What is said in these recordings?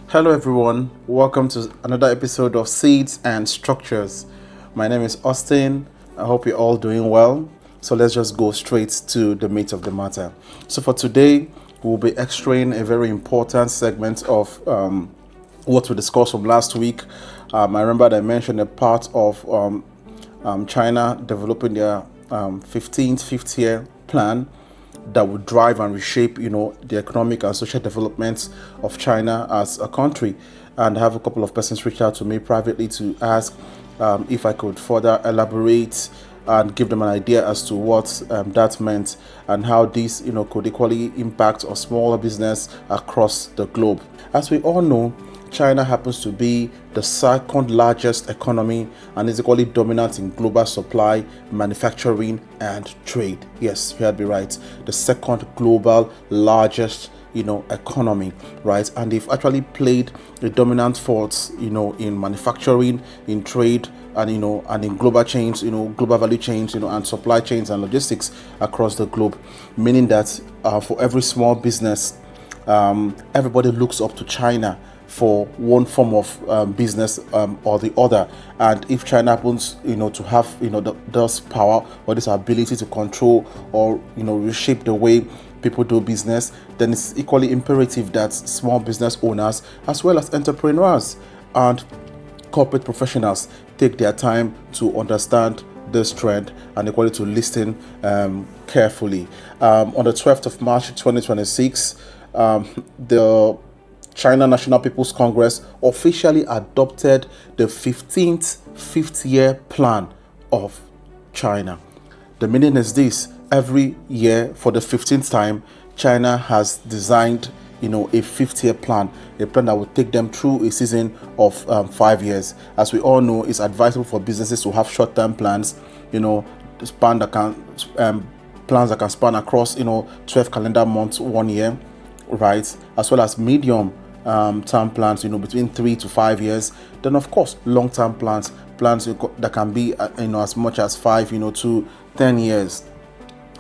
Hello, everyone. Welcome to another episode of Seeds and Structures. My name is Austin. I hope you're all doing well. So let's just go straight to the meat of the matter. So for today, we'll be extracting a very important segment of what we discussed from last week. I remember that I mentioned a part of China developing their 15th fifth year plan that would drive and reshape, the economic and social development of China as a country. And I have a couple of persons reach out to me privately to ask if I could further elaborate and give them an idea as to what that meant and how this, could equally impact a smaller business across the globe. As we all know, China happens to be the second largest economy and is equally dominant in global supply, manufacturing, and trade. Yes, you heard me right. The second global largest, economy, right? And they've actually played a dominant force, in manufacturing, in trade, and and in global chains, global value chains, and supply chains and logistics across the globe. Meaning that for every small business, everybody looks up to China for one form of business or the other. And if China happens to have this power or this ability to control or reshape the way people do business, then it's equally imperative that small business owners as well as entrepreneurs and corporate professionals take their time to understand this trend and equally to listen carefully. On the 12th of March 2026, the China National People's Congress officially adopted the 15th fifth year plan of China. The meaning is this: every year for the 15th time, China has designed a fifth year plan, a plan that will take them through a season of 5 years. As we all know, it's advisable for businesses to have short-term plans, span that can plans that can span across 12 calendar months, 1 year, right, as well as medium term plans, between 3 to 5 years. Then of course long-term plans that can be as much as 5 to 10 years.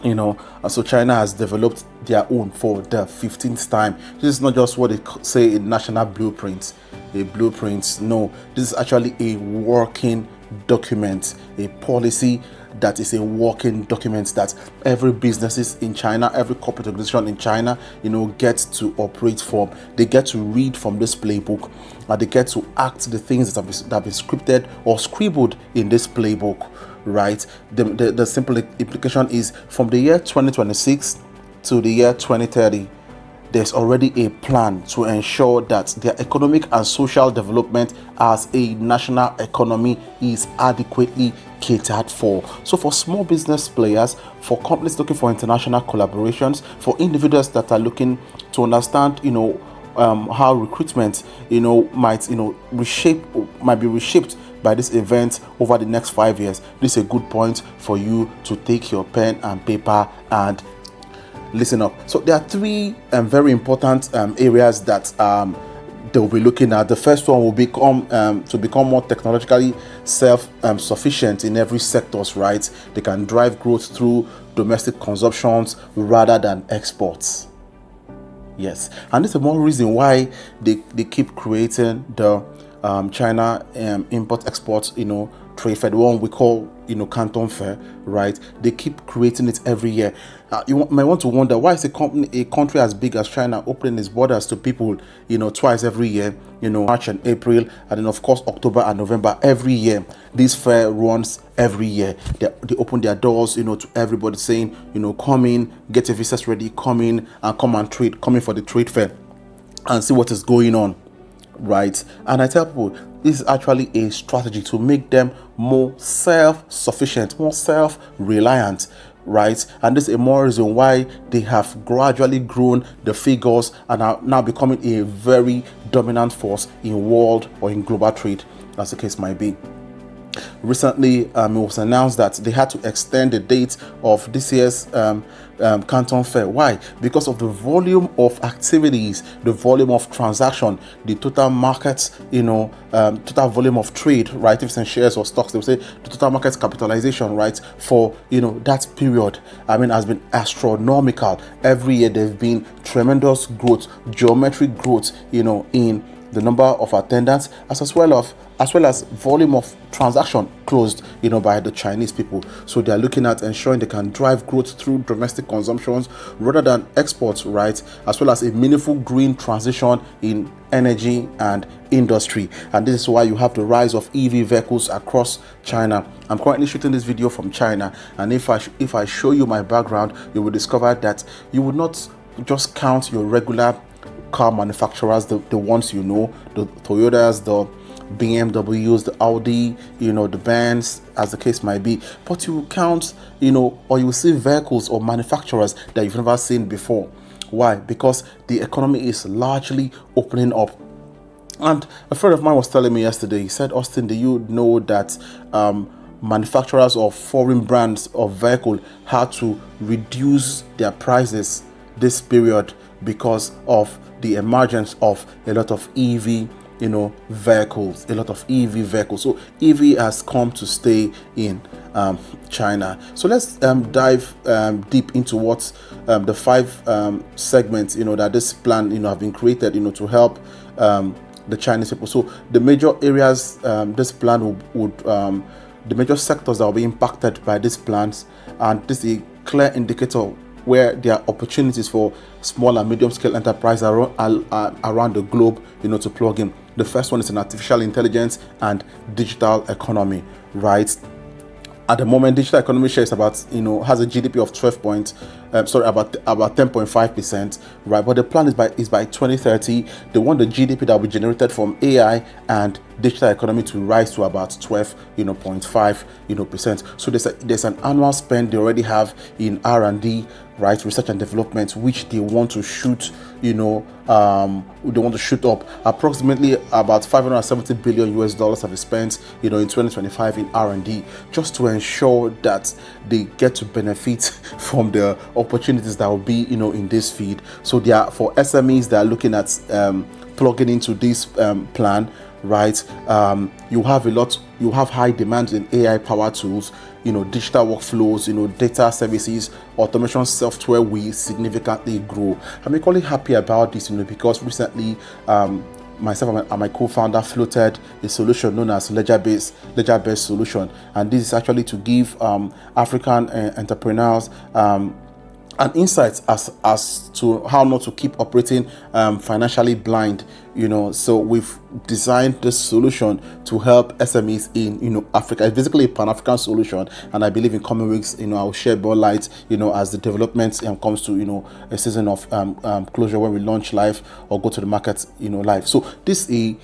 So China has developed their own for the 15th time. This is not just what they say in national blueprints, a blueprint. No, this is actually a working document, a policy that is a working document that every businesses in China, every corporate organization in China, gets to operate from. They get to read from this playbook, and they get to act the things that have been scripted or scribbled in this playbook, right? The simple implication is from the year 2026 to the year 2030, there's already a plan to ensure that their economic and social development as a national economy is adequately catered for. So for small business players, for companies looking for international collaborations, for individuals that are looking to understand how recruitment might be reshaped by this event over the next 5 years, this is a good point for you to take your pen and paper and listen up. So there are three very important areas that they'll be looking at. The first one will become more technologically self-sufficient in every sectors, right? They can drive growth through domestic consumptions rather than exports. Yes, and this is one reason why they keep creating the China import-export trade fair, the one we call Canton Fair, right? They keep creating it every year. You might want to wonder, why is a country as big as China opening its borders to people twice every year, March and April, and then of course October and November every year. This fair runs every year. They open their doors to everybody, saying come in, get your visas ready, come in and come and trade, come in for the trade fair and see what is going on, right? And I tell people, this is actually a strategy to make them more self-sufficient, more self-reliant, right? And this is a more reason why they have gradually grown the figures and are now becoming a very dominant force in world or in global trade, as the case might be. Recently, it was announced that they had to extend the date of this year's Canton Fair. Why? Because of the volume of activities, the volume of transaction, the total market, total volume of trade, right? If it's in shares or stocks, they will say the total market capitalization, right? For that period, has been astronomical. Every year, there've been tremendous growth, geometric growth, in the number of attendants, as well as volume of transaction closed, by the Chinese people. So they are looking at ensuring they can drive growth through domestic consumptions rather than exports, right? As well as a meaningful green transition in energy and industry. And this is why you have the rise of EV vehicles across China. I'm currently shooting this video from China, and if I show you my background, you will discover that you would not just count your regular car manufacturers, the ones the Toyotas, the BMWs, the Audi, the Benz, as the case might be, but you will count, or you will see vehicles or manufacturers that you've never seen before. Why? Because the economy is largely opening up. And a friend of mine was telling me yesterday, he said, Austin, do you know that manufacturers of foreign brands of vehicle had to reduce their prices this period because of the emergence of a lot of EV vehicles, so EV has come to stay in China. So let's dive deep into what the 5 segments that this plan have been created to help the Chinese people. So the major areas this plan would the major sectors that will be impacted by these plans, and this is a clear indicator where there are opportunities for small and medium scale enterprise around the globe to plug in. The first one is an artificial intelligence and digital economy, right? At the moment, digital economy shares about has a GDP of about 10.5%, right? But the plan is by 2030 they want the GDP that will be generated from AI and digital economy to rise to about 12.5%. So there's an annual spend they already have in R&D, right, research and development, which they want to shoot up. Approximately about $570 billion have been spent in 2025 in R&D, just to ensure that they get to benefit from the opportunities that will be in this field. So they are, for SMEs that are looking at plugging into this plan, right? You have high demand in AI power tools, digital workflows, data services, automation software will significantly grow. I'm equally happy about this, because recently myself and my co-founder floated a solution known as ledger-based solution, and this is actually to give African entrepreneurs and insights as to how not to keep operating financially blind. So we've designed this solution to help SMEs in Africa. It's basically a Pan-African solution, and I believe in coming weeks I'll share more light as the developments comes to a season of closure when we launch live or go to the market live. So this is a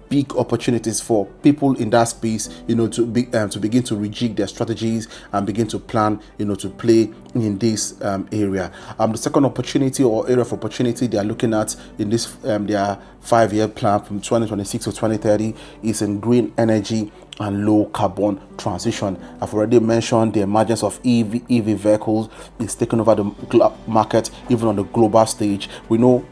big opportunities for people in that space, to begin to rejig their strategies and begin to plan, to play in this area. The second opportunity or area of opportunity they are looking at in this their 5-year plan from 2026 to 2030 is in green energy and low carbon transition. I've already mentioned the emergence of EV vehicles is taking over the market, even on the global stage. We know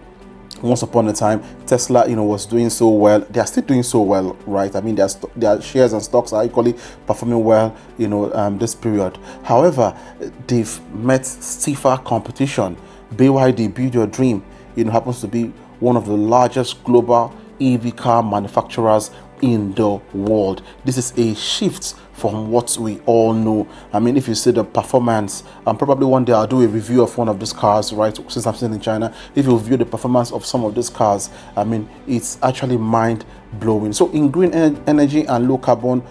once upon a time Tesla was doing so well. They are still doing so well, right? I mean, their shares and stocks are equally performing well this period. However, they've met stiffer competition. BYD, Build Your Dream, happens to be one of the largest global EV car manufacturers in the world. This is a shift from what we all know. I mean, if you see the performance, probably one day I'll do a review of one of these cars, right? Since I'm still in China, if you view the performance of some of these cars, I mean, it's actually mind blowing. So in green energy and low carbon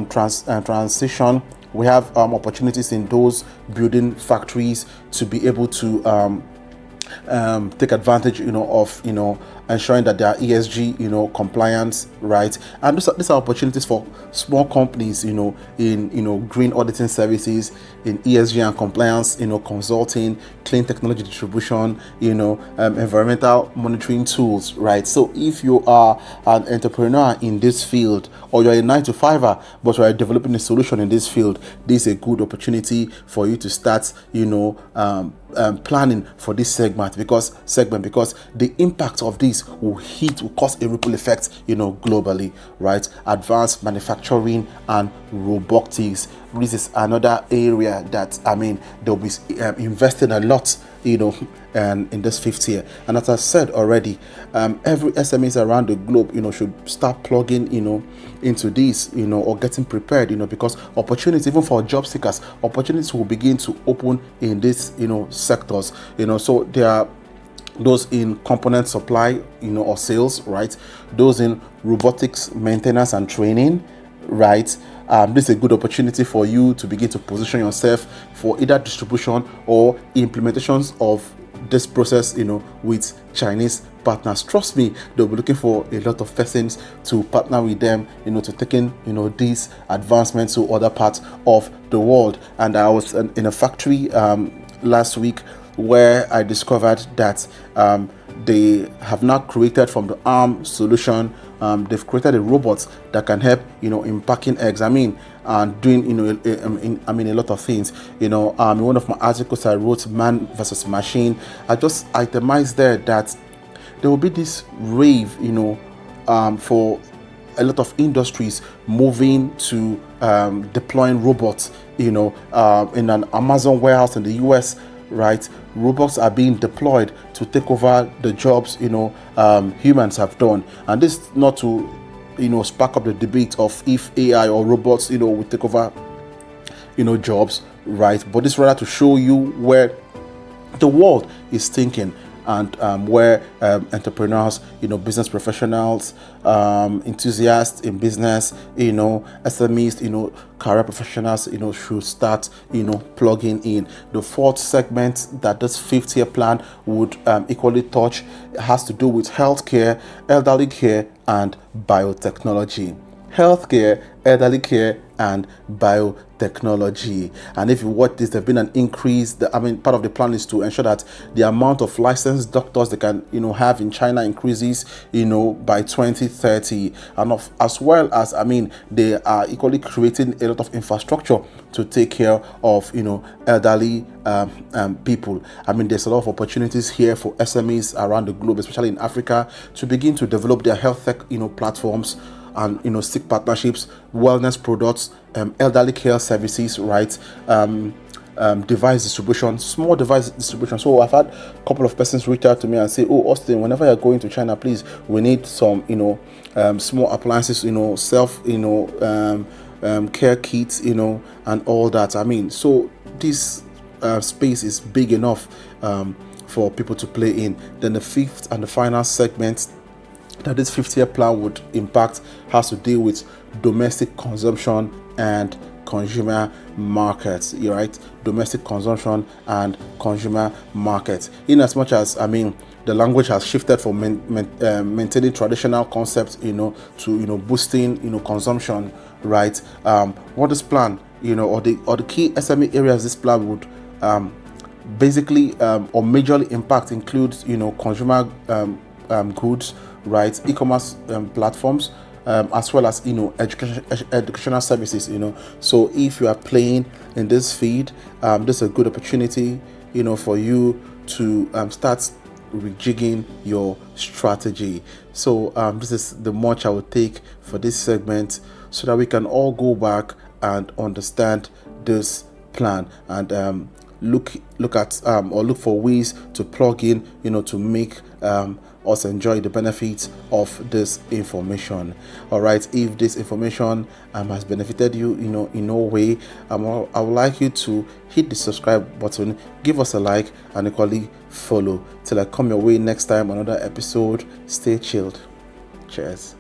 transition, we have opportunities in those building factories to be able to take advantage of ensuring that there are ESG compliance, right? And these are opportunities for small companies in green auditing services, in ESG and compliance, consulting, clean technology distribution, environmental monitoring tools, right? So if you are an entrepreneur in this field, or you're a 9-to-5er but you are developing a solution in this field, this is a good opportunity for you to start planning for this segment, because the impact of this this will cause a ripple effect, globally, right? Advanced manufacturing and robotics. This is another area that they'll be investing a lot, and in this fifth year. And as I said already, every SMEs around the globe, should start plugging, into this, or getting prepared, because opportunities, even for job seekers, opportunities will begin to open in these, sectors, so there are those in component supply, or sales, right? Those in robotics, maintenance and training, right? This is a good opportunity for you to begin to position yourself for either distribution or implementations of this process, with Chinese partners. Trust me, they'll be looking for a lot of persons to partner with them, to taking, these advancements to other parts of the world. And I was in a factory last week where I discovered that they have now created from the arm solution. They've created a robot that can help, in packing eggs. And doing, a lot of things. In one of my articles I wrote, Man versus Machine, I just itemized there that there will be this rave, for a lot of industries moving to deploying robots, in an Amazon warehouse in the US. Right, robots are being deployed to take over the jobs humans have done, and this is not to spark up the debate of if AI or robots will take over jobs, right? But this rather to show you where the world is thinking, and where entrepreneurs, business professionals, enthusiasts in business, SMEs, career professionals, should start, plugging in. The fourth segment that this fifth year plan would equally touch has to do with healthcare, elderly care, and biotechnology. Healthcare, elderly care, and biotechnology. And if you watch this, there's been an increase. Part of the plan is to ensure that the amount of licensed doctors they can, have in China increases, by 2030. And as well as, they are equally creating a lot of infrastructure to take care of, elderly people. There's a lot of opportunities here for SMEs around the globe, especially in Africa, to begin to develop their health tech, platforms, and seek partnerships, wellness products, elderly care services, right? Device distribution, small device distribution. So I've had a couple of persons reach out to me and say, "Oh, Austin, whenever you're going to China, please, we need some, small appliances, self, care kits, and all that." So this space is big enough for people to play in. Then the fifth and the final segment that this 50-year plan would impact has to deal with domestic consumption and consumer markets, right? Domestic consumption and consumer markets. In as much as the language has shifted from maintaining traditional concepts, to boosting, consumption, right? What this plan, or the key SME areas this plan would basically or majorly impact includes, consumer goods, right? E-commerce platforms, as well as educational services. So if you are playing in this field, this is a good opportunity for you to start rejigging your strategy. So this is the much I would take for this segment, so that we can all go back and understand this plan and look at or look for ways to plug in, to make us enjoy the benefits of this information. All right, if this information has benefited you, in no way, I would like you to hit the subscribe button, give us a like, and equally follow. Till I come your way next time, another episode. Stay chilled. Cheers.